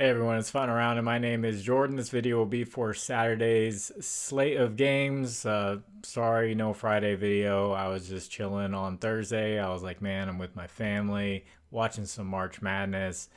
Hey everyone, it's Fun Around and my name is Jordan. This video will be for Saturday's slate of games. Sorry, no Friday video. I was just chilling on Thursday. I was like, man, I'm with my family, watching some March Madness.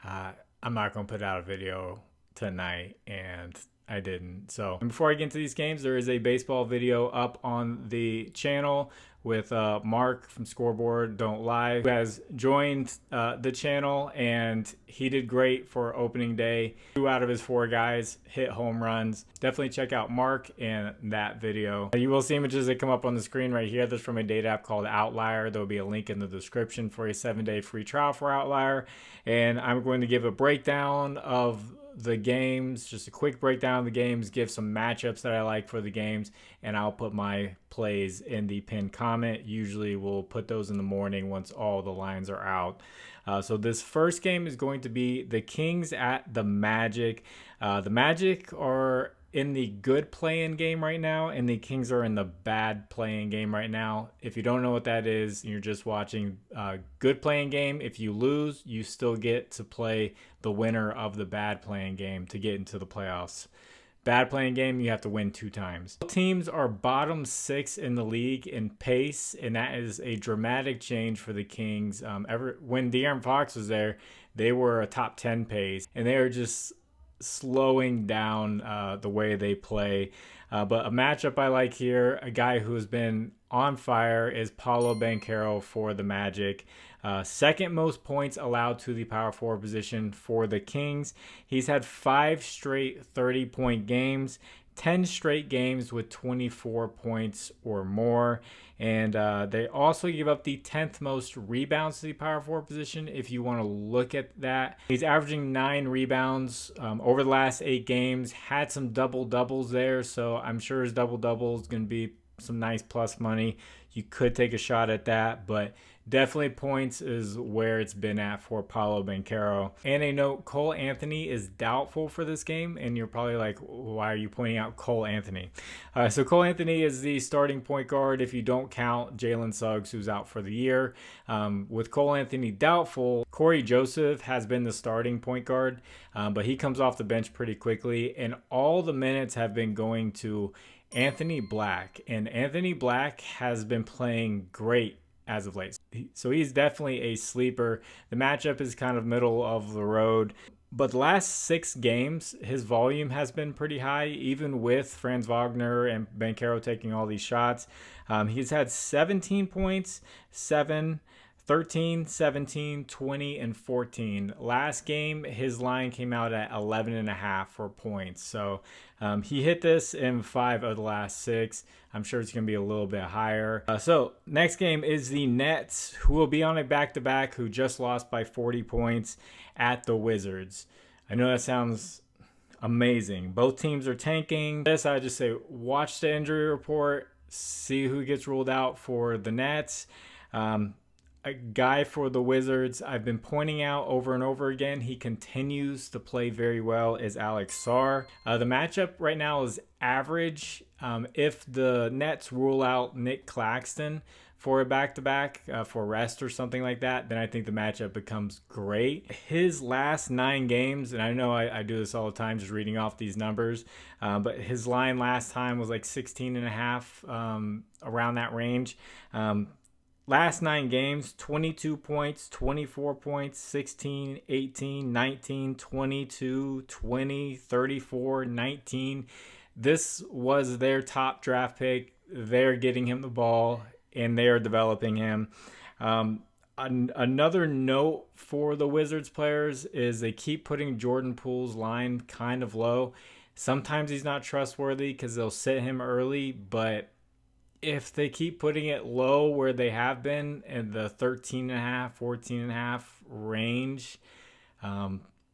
I'm not going to put out a video tonight, and I didn't. So before I get into these games, there is a baseball video up on the channel with Mark from Scoreboard Don't Lie, who has joined the channel, and he did great for opening day. 2 out of his 4 guys hit home runs. Definitely check out Mark and that video. You will see images that come up on the screen right here. This is from a data app called Outlier. There will be a link in the description for a 7-day free trial for Outlier. And I'm going to give a breakdown of the games, just a quick breakdown of the games, give some matchups that I like for the games, and I'll put my plays in the pinned comment. Usually we'll put those in the morning once all the lines are out. So this first game is going to be the Kings at the Magic. The Magic are in the good playing game right now, and the Kings are in the bad playing game right now. If you don't know what that is, you're just watching good playing game. If you lose, you still get to play the winner of the bad playing game to get into the playoffs. Bad playing game, you have to win 2 times. Teams are bottom 6 in the league in pace, and that is a dramatic change for the Kings. When De'Aaron Fox was there, they were a top 10 pace, and they are just slowing down the way they play. But a matchup I like here, a guy who has been on fire, is Paolo Banchero for the Magic. Second most points allowed to the power forward position for the Kings. He's had 5 straight 30-point games, 10 straight games with 24 points or more. And they also give up the 10th most rebounds to the power forward position, if you want to look at that. He's averaging 9 rebounds over the last 8 games, had some double-doubles there, so I'm sure his double-double is going to be some nice plus money. You could take a shot at that, but definitely points is where it's been at for Paolo Banchero. And a note, Cole Anthony is doubtful for this game, and you're probably like, why are you pointing out Cole Anthony? So Cole Anthony is the starting point guard if you don't count Jalen Suggs, who's out for the year. With Cole Anthony doubtful, Corey Joseph has been the starting point guard, but he comes off the bench pretty quickly, and all the minutes have been going to Anthony Black, and Anthony Black has been playing great as of late. So he's definitely a sleeper. The matchup is kind of middle of the road, but the last 6 games, his volume has been pretty high, even with Franz Wagner and Banchero taking all these shots. He's had 17 points, 7, 13, 17, 20, and 14. Last game, his line came out at 11.5 for points. So he hit this in 5 of the last 6. I'm sure it's going to be a little bit higher. So next game is the Nets, who will be on a back-to-back, who just lost by 40 points at the Wizards. I know that sounds amazing. Both teams are tanking. This, I just say, watch the injury report, see who gets ruled out for the Nets. A guy for the Wizards I've been pointing out over and over again, he continues to play very well, is Alex Sarr. The matchup right now is average. If the Nets rule out Nick Claxton for a back-to-back for rest or something like that, then I think the matchup becomes great. His last 9 games, and I know I do this all the time just reading off these numbers, but his line last time was like 16.5, around that range. Last 9 games, 22 points, 24 points, 16, 18, 19, 22, 20, 34, 19. This was their top draft pick. They're getting him the ball, and they are developing him. Another note for the Wizards players is they keep putting Jordan Poole's line kind of low. Sometimes he's not trustworthy because they'll sit him early, but if they keep putting it low where they have been in the 13.5, 14.5 range,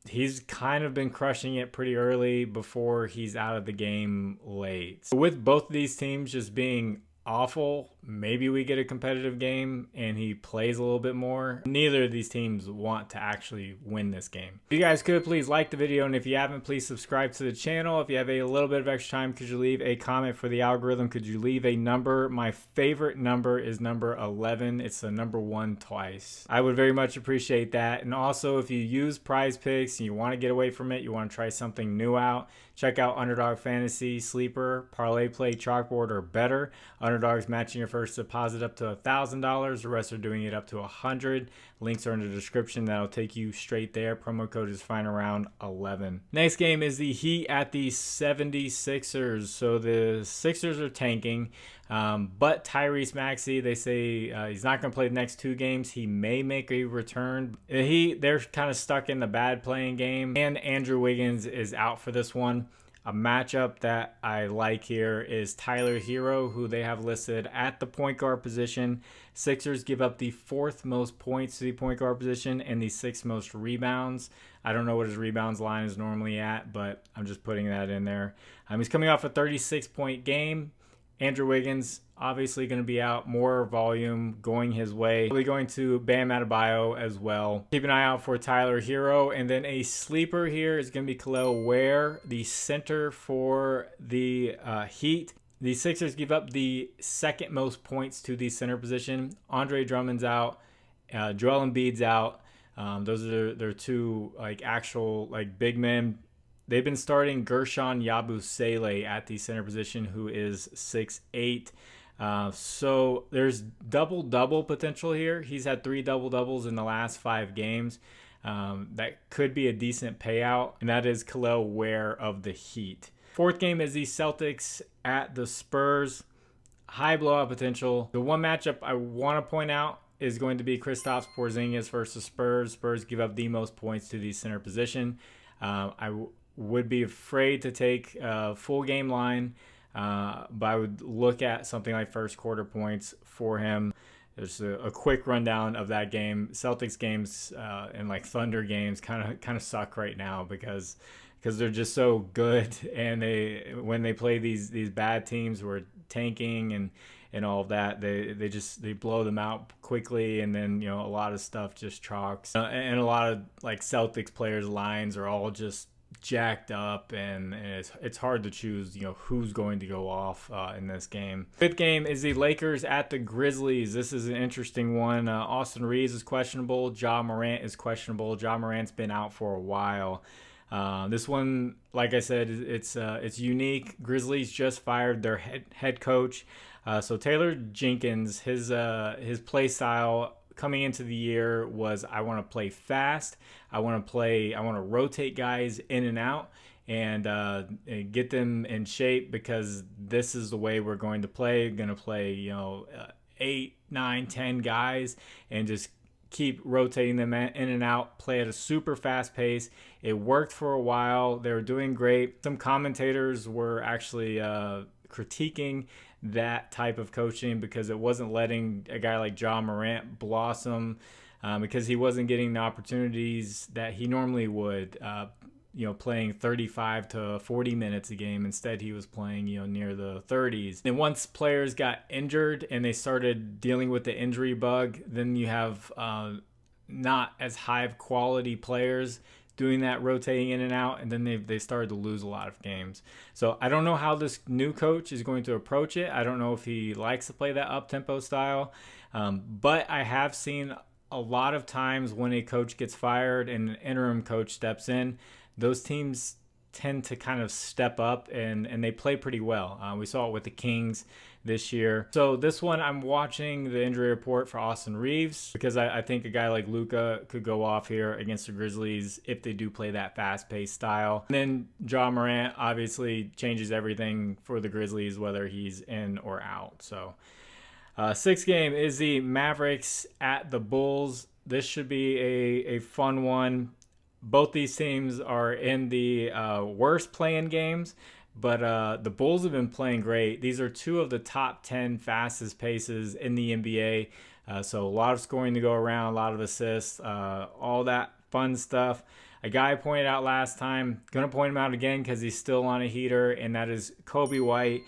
he's kind of been crushing it pretty early before he's out of the game late. So with both of these teams just being awful, maybe we get a competitive game and he plays a little bit more. Neither of these teams want to actually win this game. If you guys could please like the video, and if you haven't, please subscribe to the channel. If you have a little bit of extra time, could you leave a comment for the algorithm? Could you leave a number? My favorite number is number 11. It's the number 1 twice. I would very much appreciate that. And also, if you use Prizepicks and you want to get away from it, you want to try something new out, check out Underdog Fantasy, Sleeper, ParlayPlay, ChalkBoard, or better. Underdog's matching your first deposit up to $1,000. The rest are doing it up to $100. Links are in the description. That'll take you straight there. Promo code is FINAROUND11. Next game is the Heat at the 76ers. So the Sixers are tanking, but Tyrese Maxey, they say he's not going to play the next 2 games. He may make a return. They're kind of stuck in the bad playing game, and Andrew Wiggins is out for this one. A matchup that I like here is Tyler Hero, who they have listed at the point guard position. Sixers give up the 4th most points to the point guard position and the 6th most rebounds. I don't know what his rebounds line is normally at, but I'm just putting that in there. He's coming off a 36-point game. Andrew Wiggins obviously going to be out, more volume going his way. Probably going to Bam Adebayo as well. Keep an eye out for Tyler Hero. And then a sleeper here is going to be Kel'el Ware, the center for the Heat. The Sixers give up the 2nd most points to the center position. Andre Drummond's out. Joel Embiid's out. Those are their 2 actual big men. They've been starting Gershon Yabusele at the center position, who is 6'8". So there's double-double potential here. He's had 3 double-doubles in the last 5 games. That could be a decent payout, and that is Kel'el Ware of the Heat. 4th game is the Celtics at the Spurs. High blowout potential. The one matchup I want to point out is going to be Kristaps Porzingis versus Spurs. Spurs give up the most points to the center position. I would be afraid to take a full game line, but I would look at something like first quarter points for him. There's a quick rundown of that game. Celtics games and Thunder games kind of suck right now because they're just so good, and when they play these bad teams who are tanking and all of that, they blow them out quickly, and then a lot of stuff just chalks, and a lot of Celtics players' lines are all just jacked up, and it's hard to choose who's going to go off in this game. 5th game is the Lakers at the Grizzlies. This is an interesting one. Austin Reeves is questionable. Ja Morant is questionable. Ja Morant's been out for a while. This one, like I said, it's unique. Grizzlies just fired their head coach, so Taylor Jenkins, his play style coming into the year was, I want to play fast. I want to rotate guys in and out and get them in shape, because this is the way we're going to play. We're going to play 8, 9, 10 guys and just keep rotating them in and out, play at a super fast pace. It worked for a while. They were doing great. Some commentators were actually critiquing that type of coaching because it wasn't letting a guy like Ja Morant blossom, because he wasn't getting the opportunities that he normally would, playing 35 to 40 minutes a game. Instead, he was playing, near the 30s. And once players got injured and they started dealing with the injury bug, then you have not as high of quality players doing that, rotating in and out, and then they started to lose a lot of games. So I don't know how this new coach is going to approach it. I don't know if he likes to play that up-tempo style, but I have seen a lot of times when a coach gets fired and an interim coach steps in, those teams tend to kind of step up and they play pretty well. We saw it with the Kings this year. So this one, I'm watching the injury report for Austin Reeves, because I think a guy like Luka could go off here against the Grizzlies if they do play that fast-paced style. And then Ja Morant obviously changes everything for the Grizzlies, whether he's in or out. So 6th game is the Mavericks at the Bulls. This should be a fun one. Both these teams are in the worst playing games, but the Bulls have been playing great. These are 2 of the top 10 fastest paces in the NBA. So a lot of scoring to go around, a lot of assists, all that fun stuff. A guy I pointed out last time, gonna point him out again because he's still on a heater, and that is Kobe White.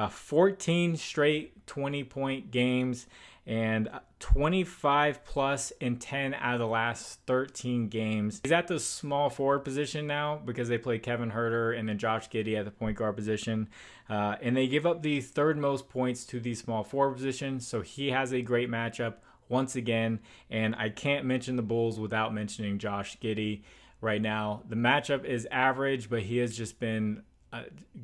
14 straight 20-point games and 25 plus in 10 out of the last 13 games. He's at the small forward position now because they play Kevin Huerter and then Josh Giddey at the point guard position. And they give up the third most points to the small forward position. So he has a great matchup once again. And I can't mention the Bulls without mentioning Josh Giddey right now. The matchup is average, but he has just been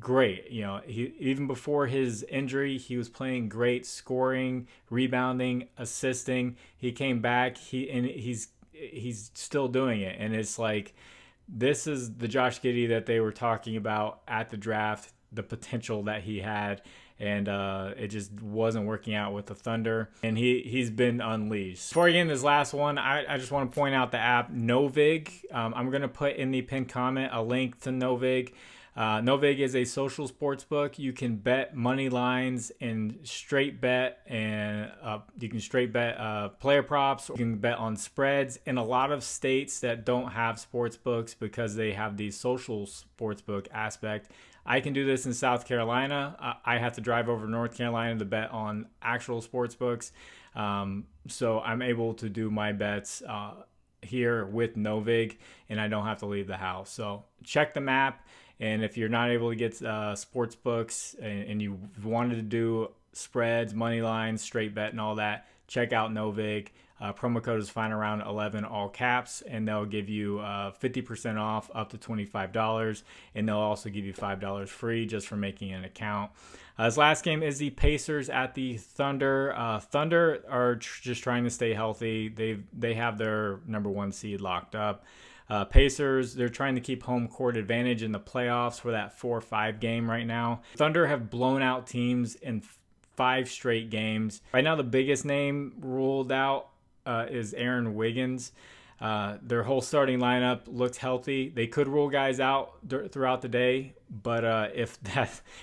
great. You know, he even before his injury, he was playing great, scoring, rebounding, assisting. He came back, he's still doing it, and it's like this is the Josh Giddey that they were talking about at the draft, the potential that he had, and it just wasn't working out with the Thunder, and he's been unleashed. Before I get into this last one, I just want to point out the app Novig. I'm going to put in the pinned comment a link to Novig. Novig is a social sports book. You can bet money lines and straight bet, and you can straight bet player props. You can bet on spreads. In a lot of states that don't have sports books because they have the social sports book aspect, I can do this in South Carolina. I have to drive over to North Carolina to bet on actual sports books. So I'm able to do my bets here with Novig, and I don't have to leave the house. So check the map. And if you're not able to get sports books and you wanted to do spreads, money lines, straight bet, and all that, check out Novig. Promo code is FINDAROUND11, all caps, and they'll give you 50% off up to $25. And they'll also give you $5 free just for making an account. This last game is the Pacers at the Thunder. Thunder are just trying to stay healthy. They have their number one seed locked up. Pacers, they're trying to keep home court advantage in the playoffs for that 4-5 game right now. Thunder have blown out teams in 5 straight games. Right now, the biggest name ruled out is Aaron Wiggins. Their whole starting lineup looked healthy. They could rule guys out throughout the day, but if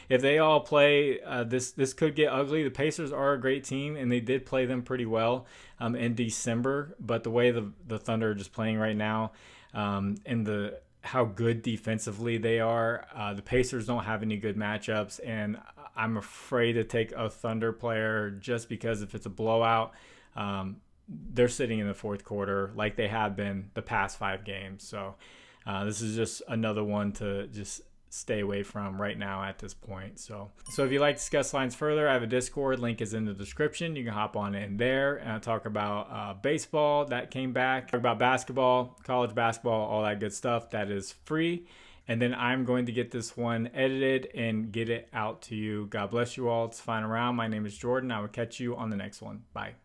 they all play, this could get ugly. The Pacers are a great team, and they did play them pretty well in December. But the way the Thunder are just playing right now, and how good defensively they are, the Pacers don't have any good matchups, and I'm afraid to take a Thunder player just because if it's a blowout, they're sitting in the fourth quarter like they have been the past 5 games. So this is just another one to just stay away from right now at this point. So if you'd like to discuss lines further, I have a Discord. Link is in the description. You can hop on in there and talk about baseball that came back, talk about basketball, college basketball, all that good stuff. That is free. And then I'm going to get this one edited and get it out to you. God bless you all. It's Final Round. My name is Jordan. I will catch you on the next one. Bye.